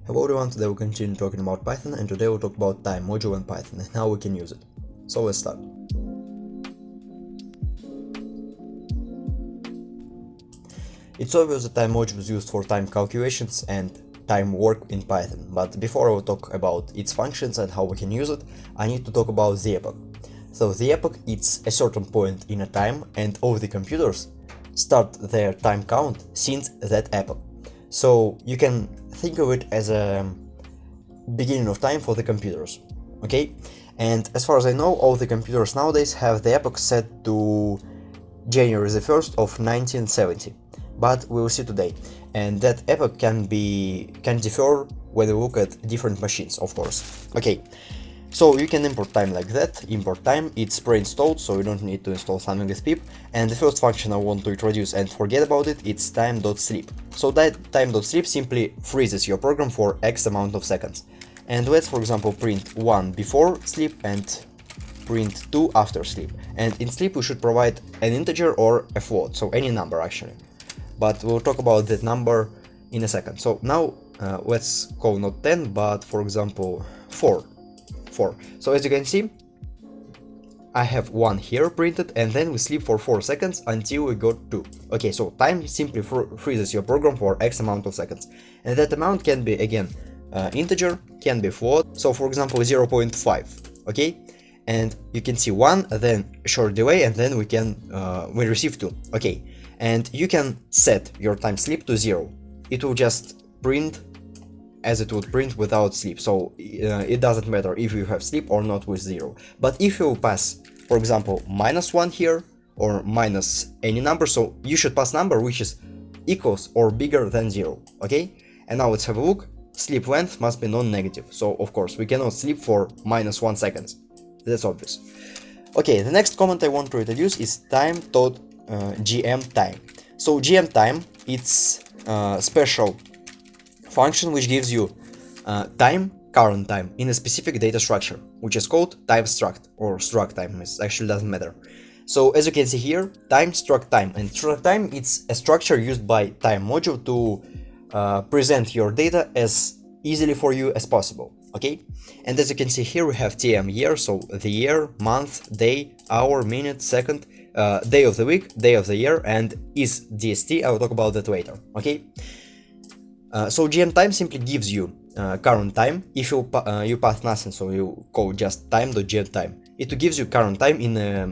Hello everyone, today we'll continue talking about Python, and today we'll talk about time module in Python and how we can use it. So let's start. It's obvious that time module is used for time calculations and time work in Python, but before I will talk about its functions and how we can use it, I need to talk about the epoch. So the epoch is a certain point in a time, and all the computers start their time count since that epoch. So you can think of it as a beginning of time for the computers, okay? And as far as I know, all the computers nowadays have the epoch set to January the 1st of 1970, but we will see today. And that epoch can differ when we look at different machines, of course. Okay, so you can import time like that. Import time, it's pre-installed, so you don't need to install something with pip. And the first function I want to introduce and forget about it, it's time.sleep. So that time.sleep simply freezes your program for X amount of seconds. And let's, for example, print 1 before sleep and print 2 after sleep. And in sleep we should provide an integer or a float, so any number actually. But we'll talk about that number in a second. So now let's call not 10, but for example 4. So as you can see, I have 1 here printed, and then we sleep for 4 seconds until we got 2. Okay, so time simply freezes your program for X amount of seconds. And that amount can be, again, integer, can be float. So for example 0.5, okay? And you can see 1, then a short delay, and then we receive 2, okay? And you can set your time sleep to 0. It will just print as it would print without sleep, so it doesn't matter if you have sleep or not with 0. But if you pass, for example, -1 here, or minus any number, so you should pass number which is equals or bigger than 0, okay? And now let's have a look. Sleep length must be non-negative, so of course we cannot sleep for -1 seconds. That's obvious. Okay, the next comment I want to introduce is time.gm time. So gm time, it's a special function which gives you current time, in a specific data structure, which is called time struct, or struct time, it actually doesn't matter. So as you can see here, time struct time, and struct time, it's a structure used by time module to present your data as easily for you as possible, okay? And as you can see here, we have tm year, so the year, month, day, hour, minute, second, day of the week, day of the year, and is DST, I will talk about that later, okay? So gm time simply gives you current time. If you pass nothing, so you call just time.gm time, it gives you current time in a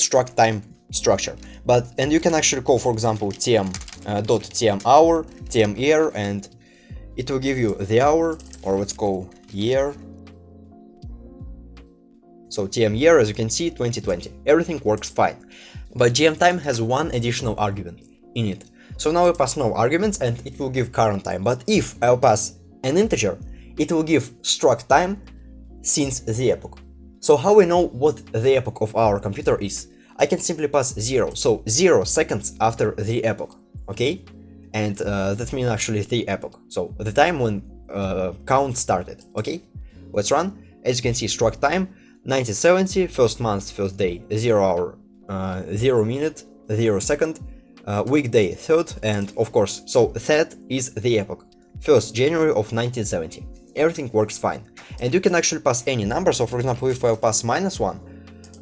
struct time structure. And you can actually call, for example, tm hour, tm year, and it will give you the hour, or let's call year. So tm year, as you can see, 2020. Everything works fine. But gm time has one additional argument in it. So now we pass no arguments and it will give current time. But if I'll pass an integer, it will give struct time since the epoch. So how we know what the epoch of our computer is? I can simply pass 0, so 0 seconds after the epoch, okay? And that means actually the epoch, so the time when count started, okay? Let's run. As you can see, struct time 1970, first month, first day, 0 hour, 0 minute, 0 second, weekday 3rd, and of course, so that is the epoch, 1st January of 1970. Everything works fine, and you can actually pass any number. So for example, if I pass -1,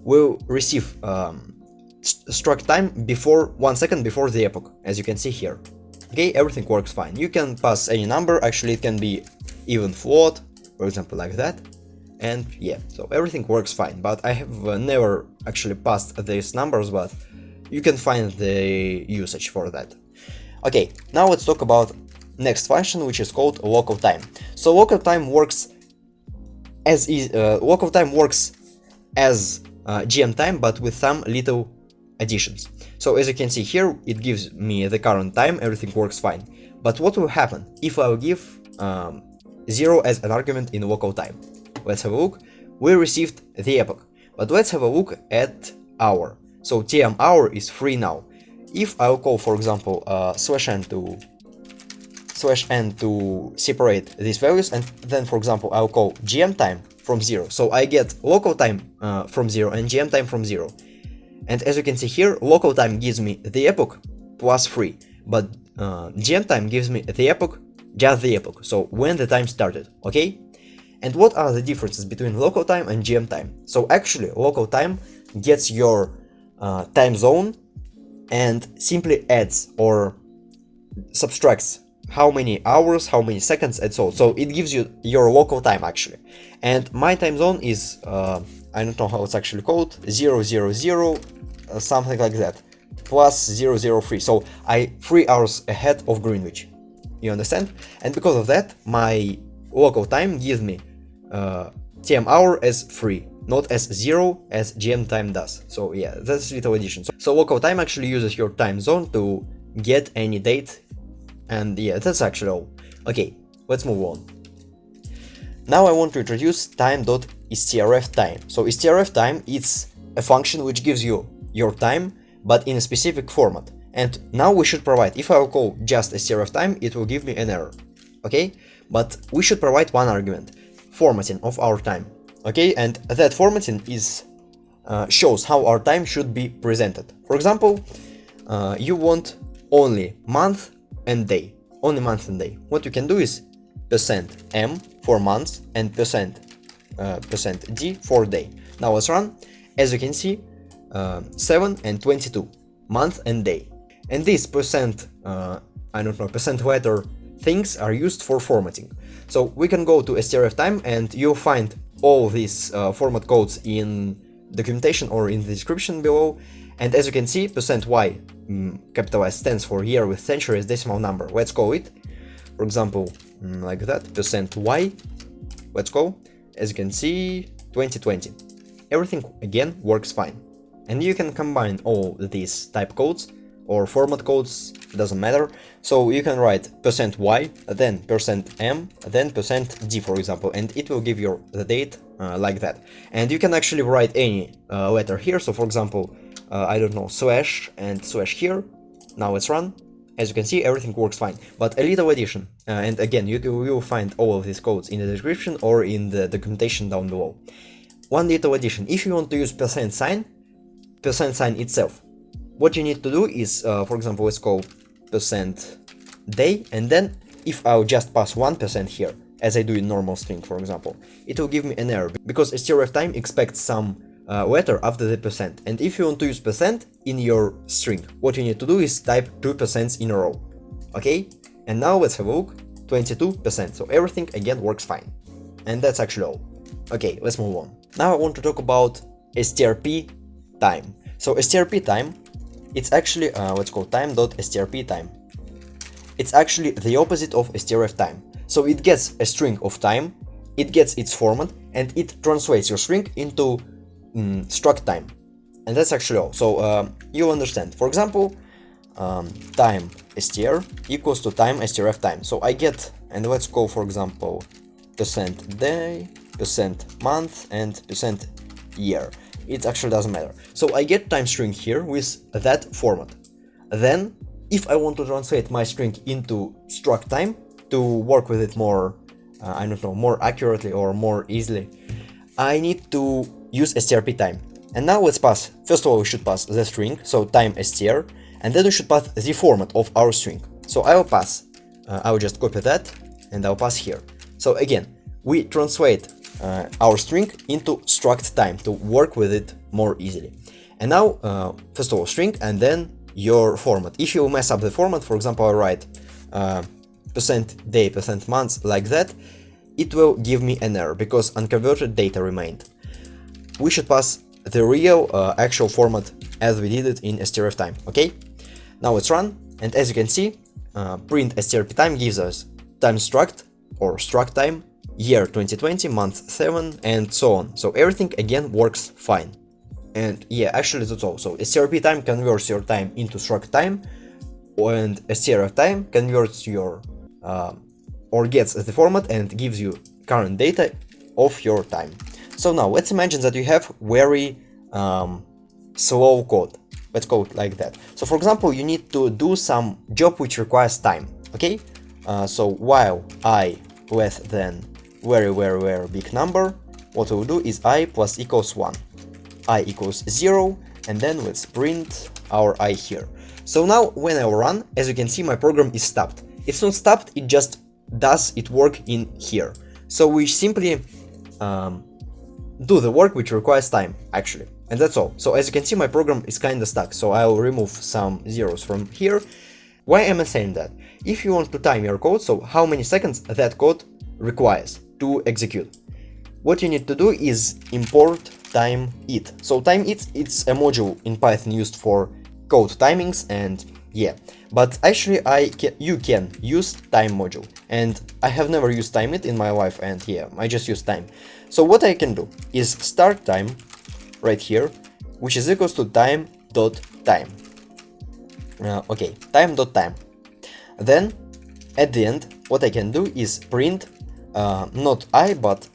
we'll receive struct time before 1 second before the epoch, as you can see here. Okay, everything works fine. You can pass any number, actually it can be even float, for example, like that. And yeah, so everything works fine, but I have never actually passed these numbers, but you can find the usage for that. Okay, now let's talk about next function, which is called local time. So local time works as gm time, but with some little additions. So as you can see here, it gives me the current time, everything works fine. But what will happen if I will give 0 as an argument in local time? Let's have a look. We received the epoch, but let's have a look at hour. So tm hour is free now. If I'll call, for example, /n to separate these values, and then, for example, I'll call gm time from 0. So I get local time from 0 and gm time from 0. And as you can see here, local time gives me the epoch plus 3, but gm time gives me the epoch just the epoch, so when the time started, okay? And what are the differences between local time and GM time? So actually, local time gets your time zone and simply adds or subtracts how many hours, how many seconds, and so on. So it gives you your local time actually. And my time zone is, I don't know how it's actually called, 000, something like that, plus 003. So I 3 hours ahead of Greenwich. You understand? And because of that, my local time gives me TM hour as 3, not as 0 as GM time does. So yeah, that's a little addition. So local time actually uses your time zone to get any date, and yeah, that's actually all. Okay, let's move on. Now I want to introduce time.strf time. So strf time is a function which gives you your time, but in a specific format. And now we should provide, if I will call just strf time, it will give me an error, okay? But we should provide one argument, formatting of our time, okay? And that formatting is shows how our time should be presented. For example, you want only month and day, only month and day. What you can do is %m for months and %d for day. Now let's run. As you can see, 7 and 22, month and day. And these percent letter things are used for formatting. So we can go to strf time and you'll find all these format codes in documentation or in the description below. And as you can see, %y, capital S, stands for year with century as decimal number. Let's call it, for example, like that, %y, let's go. As you can see, 2020. Everything again works fine. And you can combine all these type codes or format codes, doesn't matter. So you can write %y, then %m, then %d, for example, and it will give you the date like that. And you can actually write any letter here. So for example, I don't know, slash and slash here. Now let's run. As you can see, everything works fine. But a little addition, and again, you will find all of these codes in the description or in the documentation down below. One little addition, if you want to use %sign itself, what you need to do is, for example, let's call %day, and then if I'll just pass 1% here, as I do in normal string, for example, it will give me an error, because strf time expects some letter after the %. And if you want to use % in your string, what you need to do is type 2% in a row. Okay? And now let's have a look. 22%. So everything again works fine. And that's actually all. Okay, let's move on. Now I want to talk about strp time. So strp time, it's actually, let's call time.strp time. It's actually the opposite of strf time. So it gets a string of time, it gets its format, and it translates your string into struct time. And that's actually all. So you'll understand. For example, time str equals to time strf time. So I get, and let's call, for example, %day, %month, and %year. It actually doesn't matter. So I get time string here with that format. Then, if I want to translate my string into struct time to work with it more, more accurately or more easily, I need to use strp time. And now let's pass, first of all, we should pass the string, so time str, and then we should pass the format of our string. So I will pass, I will just copy that, and I'll pass here. So again, we translate our string into struct time to work with it more easily. And now, first of all, string, and then your format. If you mess up the format, for example, I write %day, %month, like that, it will give me an error because unconverted data remained. We should pass the real actual format as we did it in strf time. Okay, now let's run, and as you can see, print strp time gives us time struct or struct time, year 2020, month 7, and so on. So everything again works fine. And yeah, actually that's all. So strp time converts your time into struct time, and strf time converts your or gets the format and gives you current data of your time. So now let's imagine that you have very slow code. Let's call it like that. So for example, you need to do some job which requires time. Okay, so while I less than very big number, what we'll do is I plus equals 1, I equals 0, and then let's print our I here. So now when I run, as you can see, my program is stopped. It's not stopped, it just does it work in here. So we simply do the work which requires time, actually, and that's all. So as you can see, my program is kinda stuck, so I'll remove some zeros from here. Why am I saying that? If you want to time your code, so how many seconds that code requires to execute, what you need to do is import time-it. So time-it, it's a module in Python used for code timings, and yeah, but actually you can use time module, and I have never used time-it in my life, and yeah, I just use time. So what I can do is start time right here, which is equals to time.time. Okay, time.time. Then at the end, what I can do is print not I but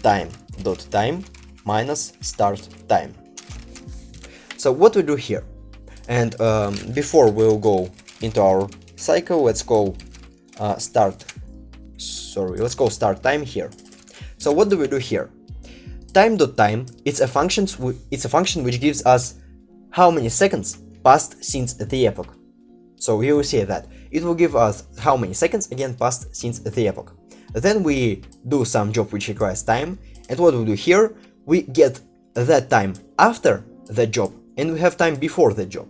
time.time minus start time. So what we do here, and before we'll go into our cycle, let's go start time here. So what do we do here? Time.time, it's a function which gives us how many seconds passed since the epoch. So you will see that it will give us how many seconds again passed since the epoch. Then we do some job which requires time, and what we do here, we get that time after the job, and we have time before the job,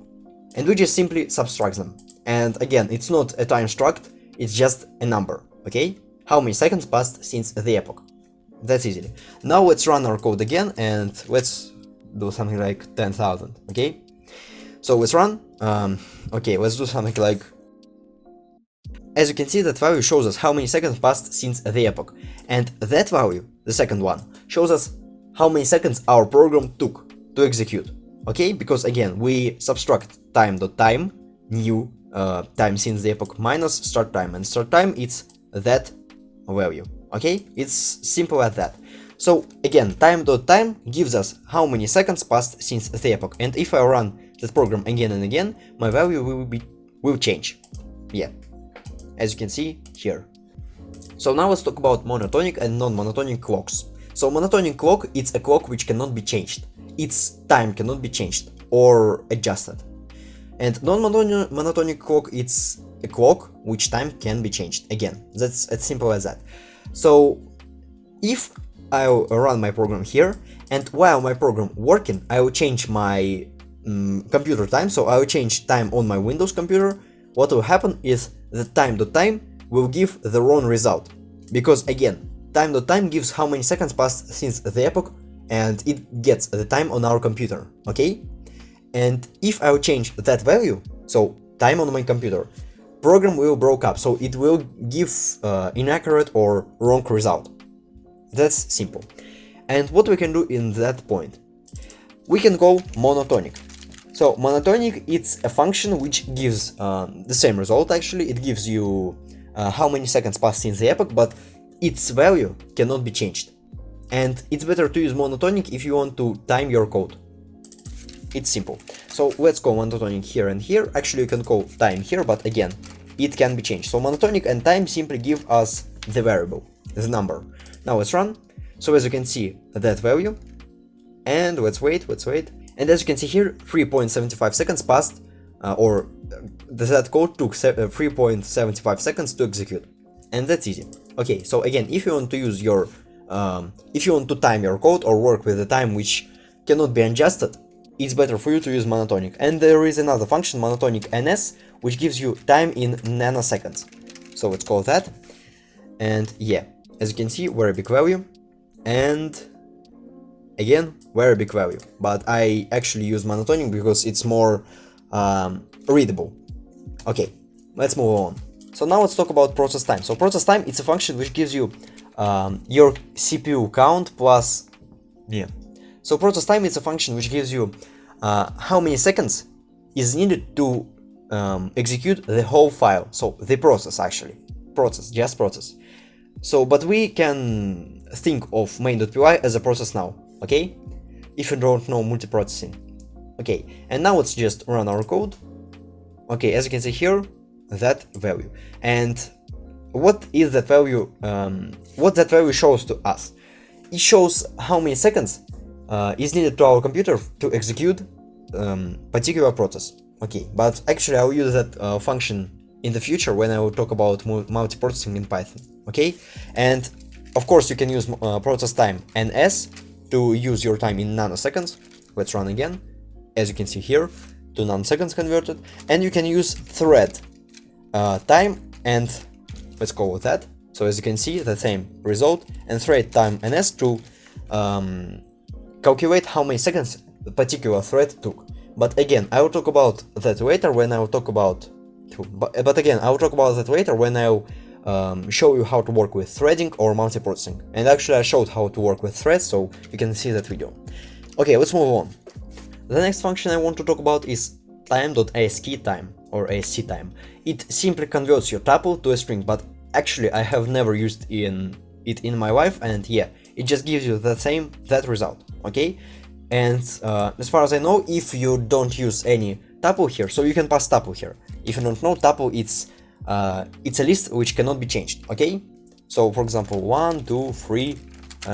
and we just simply subtract them. And again, it's not a time struct, it's just a number, okay? How many seconds passed since the epoch. That's easy. Now let's run our code again, and let's do something like 10,000, okay? So let's run. Okay, let's do something like... As you can see, that value shows us how many seconds passed since the epoch, and that value, the second one, shows us how many seconds our program took to execute, okay? Because again, we subtract time.time, new time since the epoch, minus start time, and start time, it's that value, okay? It's simple as that. So again, time.time gives us how many seconds passed since the epoch, and if I run that program again and again, my value will change. Yeah, as you can see here. So now let's talk about monotonic and non-monotonic clocks. So monotonic clock, it's a clock which cannot be changed. Its time cannot be changed or adjusted. And non-monotonic clock, it's a clock which time can be changed. Again, that's as simple as that. So if I'll run my program here, and while my program working, I will change my computer time, so I will change time on my Windows computer. What will happen is the time.time will give the wrong result, because again, time.time gives how many seconds passed since the epoch, and it gets the time on our computer, okay? And if I will change that value, so time on my computer, program will broke up, so it will give inaccurate or wrong result. That's simple. And what we can do in that point, we can go monotonic. So monotonic, it's a function which gives the same result. Actually, it gives you how many seconds passed since the epoch, but its value cannot be changed. And it's better to use monotonic if you want to time your code. It's simple. So let's go monotonic here and here. Actually, you can call time here, but again, it can be changed. So monotonic and time simply give us the variable, the number. Now let's run. So as you can see, that value, and let's wait. And as you can see here, 3.75 seconds passed, or that code took 3.75 seconds to execute, and that's easy. Okay, so again, if you want to use your, if you want to time your code or work with a time which cannot be adjusted, it's better for you to use monotonic. And there is another function, monotonic ns, which gives you time in nanoseconds. So let's call that, and yeah, as you can see, very big value, and again, very big value, but I actually use monotonic because it's more readable. Okay, let's move on. So now let's talk about process time. So process time, it's a function which gives you your CPU count plus, yeah. So process time is a function which gives you how many seconds is needed to execute the whole file. So the process, actually, just process. So, but we can think of main.py as a process now, okay? If you don't know multiprocessing. Okay, and now let's just run our code. Okay, as you can see here, that value. And what is that value? What that value shows to us? It shows how many seconds is needed to our computer to execute particular process. Okay, but actually I'll use that function in the future when I will talk about multiprocessing in Python, okay? And of course you can use process time ns to use your time in nanoseconds. Let's run again, as you can see here, to nanoseconds converted, and you can use thread time, and let's go with that. So as you can see, the same result, and thread time ns to calculate how many seconds the particular thread took. But again, I will talk about that later when I will talk about when I'll show you how to work with threading or multiprocessing. And actually I showed how to work with threads, so you can see that video. Okay, let's move on. The next function I want to talk about is time.ascII or asc time. It simply converts your tuple to a string, but actually I have never used it in my life, and yeah, it just gives you that result, okay? And as far as I know, if you don't use any tuple here, so you can pass tuple here. If you don't know, tuple it's a list which cannot be changed, okay? So for example, 1, 2, 3,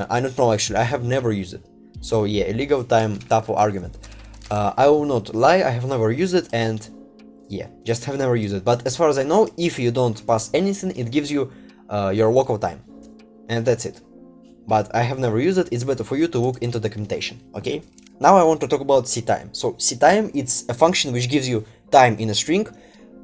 I don't know actually, I have never used it. So yeah, illegal time tuple argument. I will not lie, I have never used it, and yeah, just have never used it. But as far as I know, if you don't pass anything, it gives you your local time, and that's it. But I have never used it, it's better for you to look into documentation, okay? Now I want to talk about ctime. So ctime, it's a function which gives you time in a string,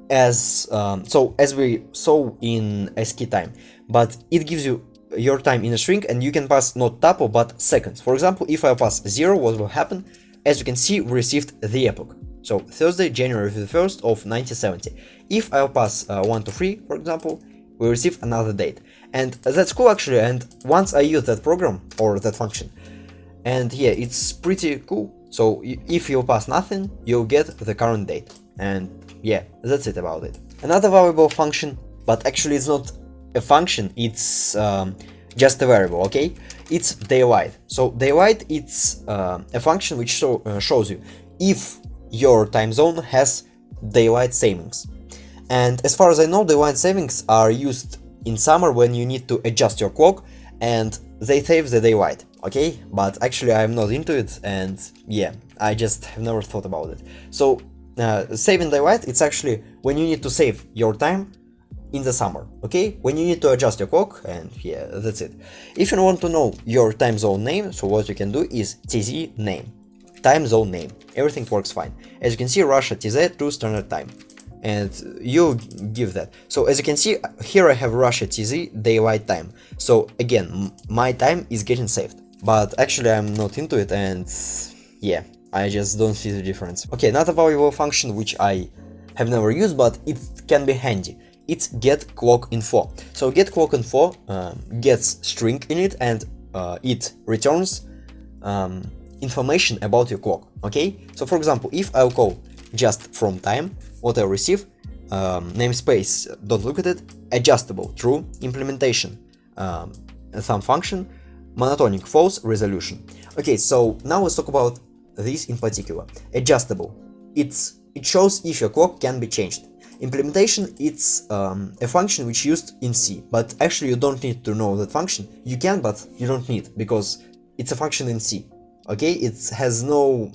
as we saw in ascII time, but it gives you your time in a string, and you can pass not tuple but seconds. For example, if I pass 0, what will happen? As you can see, we received the epoch. So Thursday, January 1st of 1970. If I'll pass 1 to 3, for example, we receive another date. And that's cool actually, and once I use that program or that function, and yeah, it's pretty cool. So if you pass nothing, you'll get the current date. And yeah, that's it about it. Another valuable function, but actually it's not a function, it's just a variable, okay? It's daylight. So daylight, it's a function which shows you if your time zone has daylight savings. And as far as I know, daylight savings are used in summer when you need to adjust your clock, and they save the daylight, okay? But actually I'm not into it, and yeah, I just have never thought about it. So saving daylight, it's actually when you need to save your time in the summer, okay? When you need to adjust your clock, and yeah, that's it. If you want to know your time zone name, so what you can do is tz name, time zone name, everything works fine. As you can see, Russia TZ to standard time, and you give that. So as you can see, here I have Russia TZ daylight time. So again, my time is getting saved, but actually I'm not into it, and yeah, I just don't see the difference. Okay, another valuable function which I have never used, but it can be handy. It's get clock info. So get clock info gets string in it, and it returns information about your clock, okay? So for example, if I'll call just from time, what I'll receive, namespace, don't look at it, adjustable, true, implementation, some function, monotonic, false, resolution. Okay, so now let's talk about this in particular. Adjustable, it shows if your clock can be changed. Implementation, it's a function which used in C, but actually you don't need to know that function. You can, but you don't need, because it's a function in C, okay? It has no...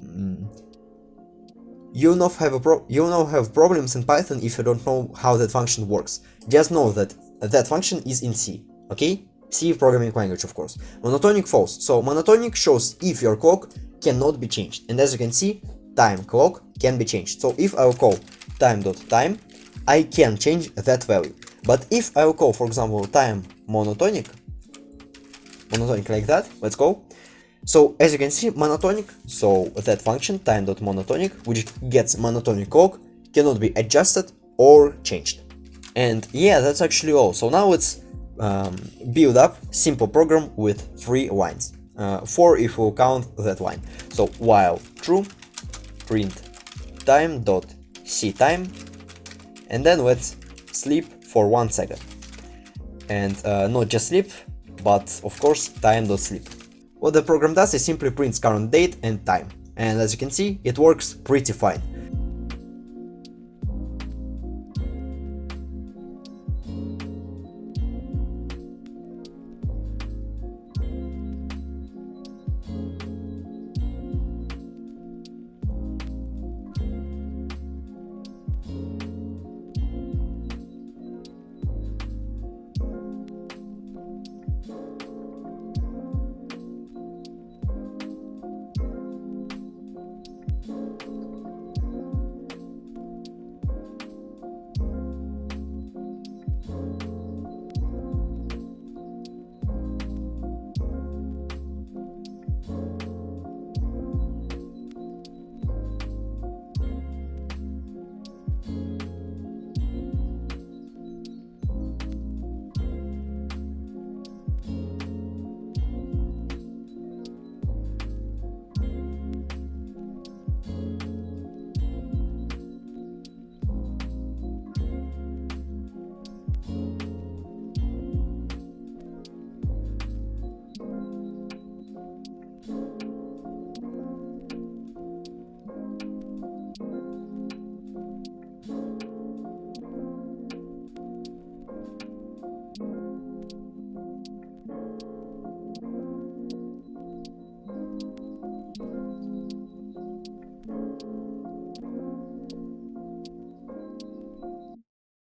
You'll not have problems in Python if you don't know how that function works. Just know that that function is in C, okay? C programming language, of course. Monotonic, false. So monotonic shows if your clock cannot be changed, and as you can see, time clock can be changed. So if I will call time.time, I can change that value. But if I will call, for example, time monotonic like that, let's go. So as you can see, monotonic, so that function time.monotonic, which gets monotonic clock, cannot be adjusted or changed. And yeah, that's actually all. So now let's build up simple program with 3 lines. 4 if we'll count that line. So while true, print time.cTime, and then let's sleep for 1 second. And not just sleep, but of course time.sleep. What the program does is simply prints current date and time. And as you can see, it works pretty fine.